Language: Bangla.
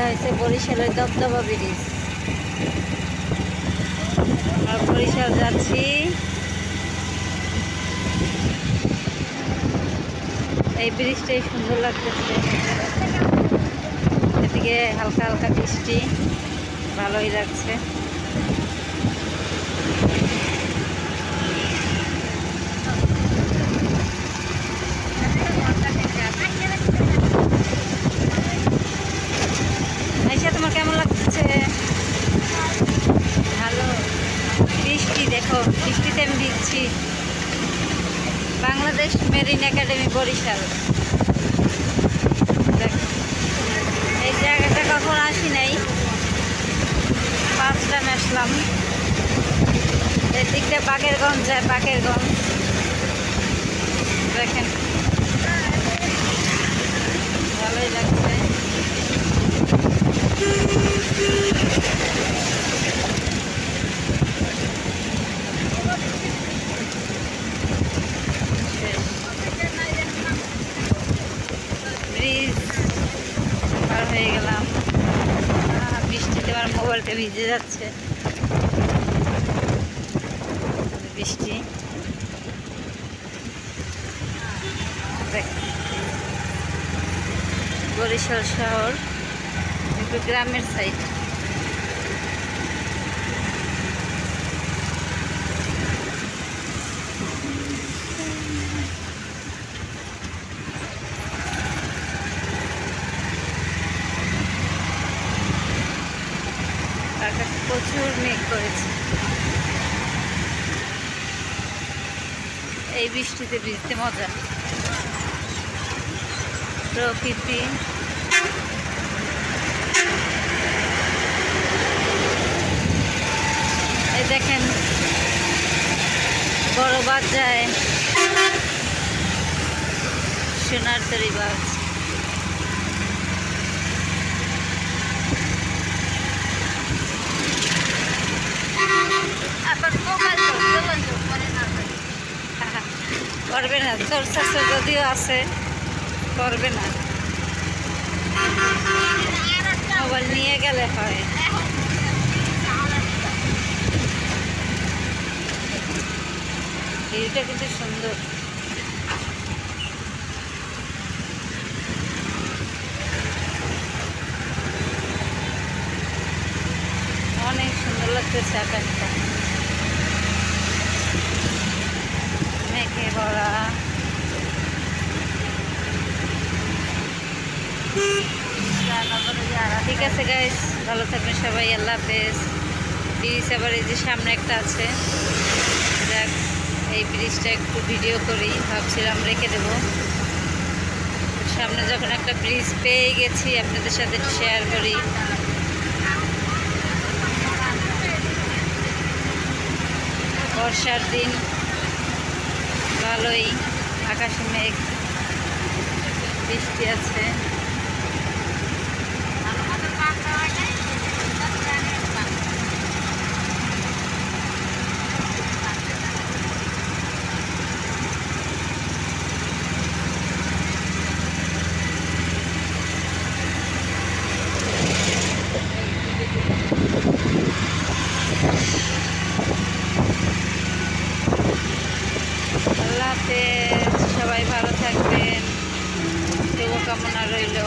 হয়েছে বরিশালের দবদবা ব্রিজ। আমরা বরিশাল যাচ্ছি। এই ব্রিজটাই সুন্দর লাগতেছে। এদিকে হালকা হালকা বৃষ্টি, ভালোই লাগছে। আইসা তোমার কেমন লাগছে? ভালো। বৃষ্টি দেখো, বৃষ্টিতে আমি দিচ্ছি। Bangladesh marine academy Barishal. এই জায়গাটা কখন আসি নাই, ফার্স্ট টাইম আসলাম। এদিকটা বাকেরগঞ্জ যায়, বাকেরগঞ্জ দেখেন, ভালোই লাগছে। ব্রিজ পার হয়ে গেলাম। বৃষ্টিতে আমার মোবাইলটা ভিজে যাচ্ছে। বৃষ্টি বরিশাল শহর একটু গ্রামের সাইড। আকাশে প্রচুর মেঘ করেছে। এই বৃষ্টিতে ভিজতে মজা। প্রকৃতি এই দেখেন, বড় বাস যায়, সোনার তরী বাস। করবে না, চোর চাষে যদিও আছে, করবে না। মোবাইল নিয়ে গেলে হয়। ভিউটা কিন্তু সুন্দর। অনেক সুন্দর লাগতেছে আকাশটা, মেঘে ভরা। ঠিক আছে গাইস, ভালো থাকবেন সবাই, আল্লাহ হাফেজ। ব্রিজ আবার এই যে সামনে একটা আছে, দেখ এই ব্রিজটা একটু ভিডিও করি ভাবছিলাম, রেখে দেব। সামনে যখন একটা ব্রিজ পেয়ে গেছি আপনাদের সাথে শেয়ার করি। বর্ষার দিন, ভালোই আকাশে মেঘ, বৃষ্টি আছে। আল্লাহ হাফেজ, সবাই ভালো থাকবেন, শুভকামনা রইল।